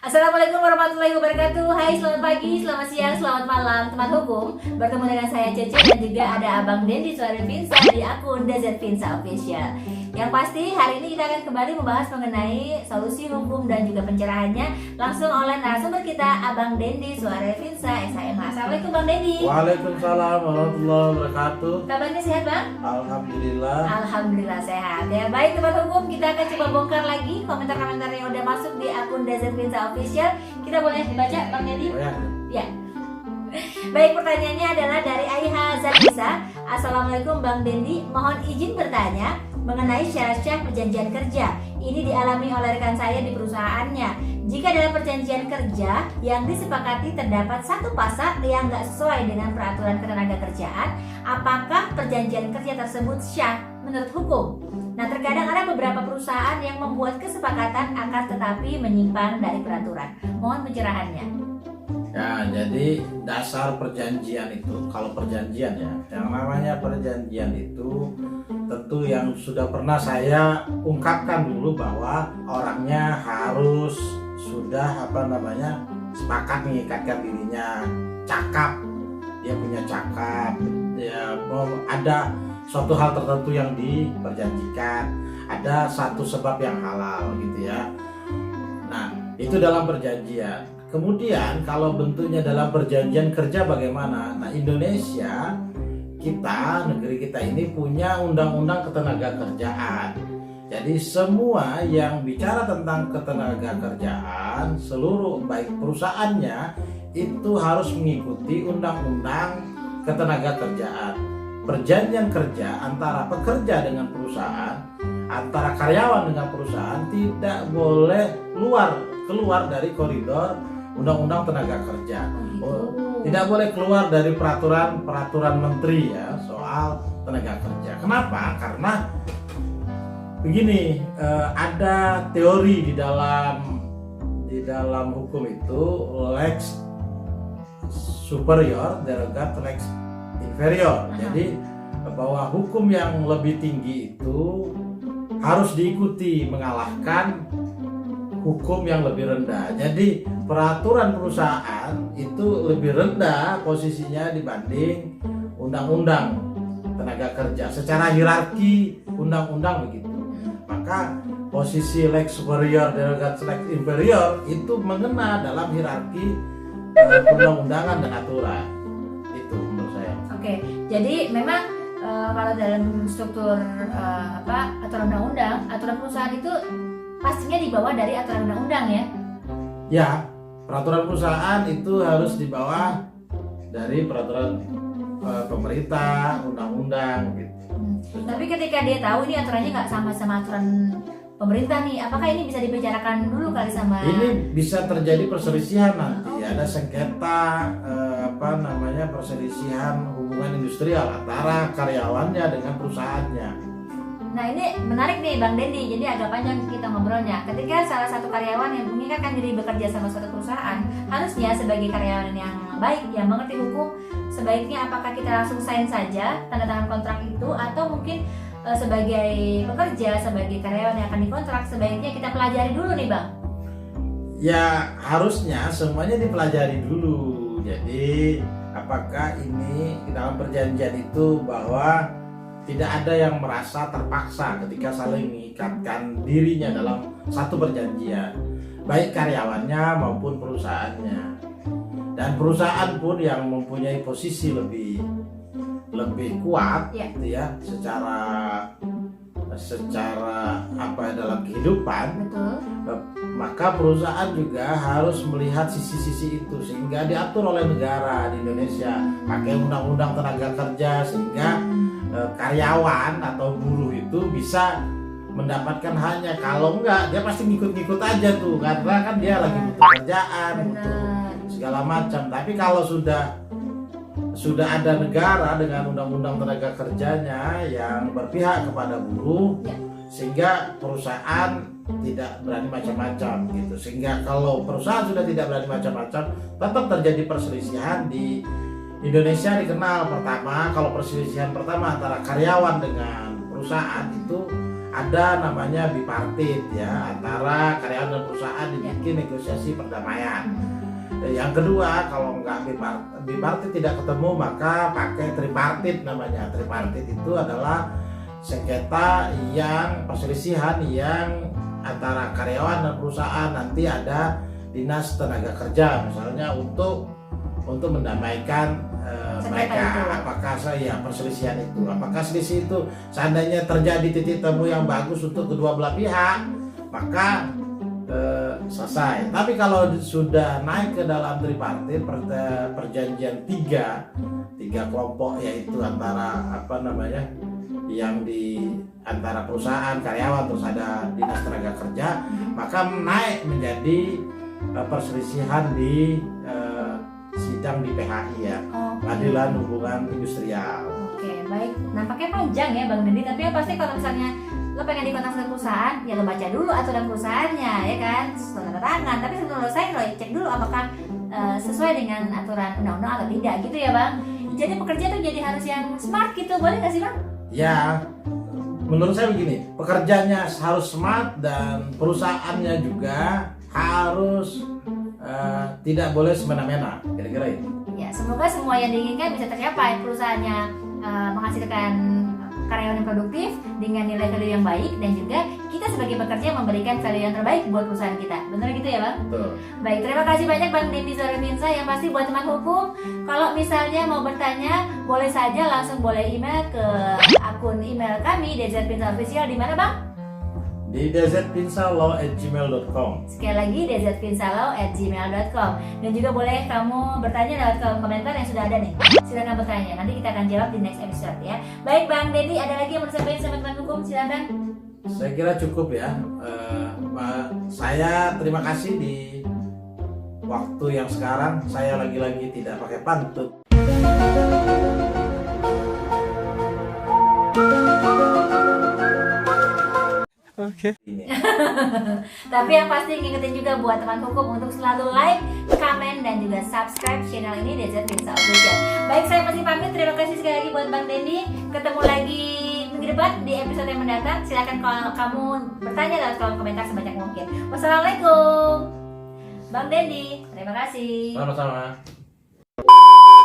Assalamualaikum warahmatullahi wabarakatuh. Hai, selamat pagi, selamat siang, selamat malam teman hukum. Bertemu dengan saya Cece dan juga ada Abang Dendi Suara Finsa di akun DZ Finsa Official. Yang pasti hari ini kita akan kembali membahas mengenai solusi hukum dan juga pencerahannya langsung oleh narasumber kita Abang Dendi Suara Finsa SHMH. Assalamualaikum Bang Dendi. Waalaikumsalam warahmatullahi wabarakatuh. Kabarnya sehat Bang? Alhamdulillah. Alhamdulillah sehat. Ya baik teman hukum, kita akan coba bongkar lagi komentar-komentar yang udah masuk di akun DZ Finsa Official. Kita boleh baca Bang Dendi? Oh, ya. Ya. Baik, pertanyaannya adalah dari Aiha Zarisa. Assalamualaikum Bang Dendi, mohon izin bertanya mengenai syarat-syarat perjanjian kerja. Ini dialami oleh rekan saya di perusahaannya. Jika dalam perjanjian kerja yang disepakati terdapat satu pasal yang nggak sesuai dengan peraturan ketenagakerjaan, apakah perjanjian kerja tersebut syah menurut hukum? Nah, terkadang ada beberapa perusahaan yang membuat kesepakatan akan tetapi menyimpang dari peraturan. Mohon pencerahannya. Ya, jadi dasar perjanjian itu, kalau perjanjian ya, yang namanya perjanjian itu tentu yang sudah pernah saya ungkapkan dulu bahwa orangnya harus sudah sepakat mengikatkan dirinya, cakap, dia punya cakap, ya ada suatu hal tertentu yang diperjanjikan, ada satu sebab yang halal gitu ya. Nah, itu dalam perjanjian. Kemudian kalau bentuknya dalam perjanjian kerja bagaimana? Nah, Indonesia kita, negeri kita ini punya undang-undang ketenagakerjaan. Jadi semua yang bicara tentang ketenagakerjaan, seluruh baik perusahaannya itu harus mengikuti undang-undang ketenagakerjaan. Perjanjian kerja antara pekerja dengan perusahaan, antara karyawan dengan perusahaan tidak boleh keluar dari koridor undang-undang tenaga kerja. Tidak boleh keluar dari peraturan menteri ya soal tenaga kerja. Kenapa? Karena begini, ada teori di dalam hukum itu lex superior derogat lex inferior. Jadi bahwa hukum yang lebih tinggi itu harus diikuti mengalahkan hukum yang lebih rendah. Jadi peraturan perusahaan itu lebih rendah posisinya dibanding undang-undang tenaga kerja secara hierarki undang-undang begitu. Maka posisi lex superior derogat lex inferior itu mengena dalam hierarki undang-undangan dan aturan. Itu menurut saya. Oke, jadi memang kalau dalam struktur aturan undang-undang, aturan perusahaan itu pastinya dibawa dari aturan undang-undang ya? Ya, peraturan perusahaan itu harus dibawa dari peraturan pemerintah, undang-undang gitu. Tapi ketika dia tahu ini aturannya nggak sama aturan pemerintah nih, apakah ini bisa dibicarakan dulu kali sama? Ini bisa terjadi perselisihan nanti, ada sengketa perselisihan hubungan industrial antara karyawannya dengan perusahaannya. Nah, ini menarik nih Bang Dendi, jadi agak panjang kita ngobrolnya. Ketika salah satu karyawan yang mengikatkan diri bekerja sama suatu perusahaan, harusnya sebagai karyawan yang baik, yang mengerti hukum, sebaiknya apakah kita langsung sign saja tanda tangan kontrak itu, atau mungkin sebagai pekerja, sebagai karyawan yang akan dikontrak, sebaiknya kita pelajari dulu nih Bang? Ya, harusnya semuanya dipelajari dulu. Jadi apakah ini dalam perjanjian itu bahwa tidak ada yang merasa terpaksa ketika saling mengikatkan dirinya dalam satu perjanjian, baik karyawannya maupun perusahaannya. Dan perusahaan pun yang mempunyai posisi lebih kuat gitu ya secara dalam kehidupan. Betul. Maka perusahaan juga harus melihat sisi-sisi itu sehingga diatur oleh negara di Indonesia pakai undang-undang tenaga kerja sehingga karyawan atau buruh itu bisa mendapatkan hanya, kalau enggak dia pasti ngikut-ngikut aja tuh, karena kan dia lagi butuh kerjaan, butuh segala macam. Tapi kalau sudah ada negara dengan undang-undang tenaga kerjanya yang berpihak kepada buruh, sehingga perusahaan tidak berani macam-macam gitu. Sehingga kalau perusahaan sudah tidak berani macam-macam, tetap terjadi perselisihan. Di Indonesia dikenal pertama, kalau perselisihan pertama antara karyawan dengan perusahaan itu ada namanya bipartit ya, antara karyawan dan perusahaan dibikin negosiasi perdamaian. Yang kedua, kalau nggak bipartit tidak ketemu, maka pakai tripartit namanya. Tripartit itu adalah sengketa yang perselisihan yang antara karyawan dan perusahaan, nanti ada dinas tenaga kerja misalnya untuk mendamaikan mereka. Apakah perselisihan itu, apakah selisih itu seandainya terjadi titik temu yang bagus untuk kedua belah pihak, maka selesai. Tapi kalau sudah naik ke dalam tripartit, perjanjian tiga kelompok, yaitu antara yang di antara perusahaan, karyawan, terus ada dinas tenaga kerja, maka naik menjadi perselisihan di sidang di PHI ya, Pengadilan Hubungan Industrial. Oke, baik. Nampaknya panjang ya Bang Dendi, tapi yang pasti kalau misalnya lo pengen dikontak sama perusahaan, ya lo baca dulu aturan perusahaannya, ya kan, tanda tangan. Tapi menurut saya lo cek dulu apakah sesuai dengan aturan undang-undang atau tidak gitu ya Bang. Jadi pekerja tuh jadi harus yang smart gitu, boleh nggak sih Bang? Ya, menurut saya begini, pekerjanya harus smart dan perusahaannya juga harus tidak boleh semena-mena, kira-kira itu. Ya, semoga semua yang diinginkan bisa tercapai. Perusahaannya menghasilkan karyawan yang produktif dengan nilai value yang baik, dan juga kita sebagai pekerja memberikan value yang terbaik buat perusahaan kita. Benar gitu ya Bang? Betul. Baik, terima kasih banyak Bang Dendi Zorefinsa. Yang pasti buat teman hukum, kalau misalnya mau bertanya, boleh saja langsung boleh email ke akun email kami DZ Finsa Official. Di mana Bang? Di dzpinsalaw@gmail.com. Sekali lagi dzpinsalaw@gmail.com. Dan juga boleh kamu bertanya lewat kolom komentar yang sudah ada nih. Silakan bertanya, nanti kita akan jawab di next episode ya. Baik Bang Dendi, ada lagi yang mau disampaikan sama teman hukum? Silakan. Saya kira cukup ya. Saya terima kasih di waktu yang sekarang. Saya lagi-lagi tidak pakai pantun. Oke. Tapi yang pasti ngingetin juga buat teman hukum untuk selalu like, comment, dan juga subscribe channel ini DZ Finsa Official. Baik, saya masih pamit. Terima kasih sekali lagi buat Bang Dendi. Ketemu lagi minggu depan di episode yang mendatang. Silakan kalau kamu bertanya lewat kolom komentar sebanyak mungkin. Wassalamualaikum. Bang Dendi, terima kasih. Sama-sama.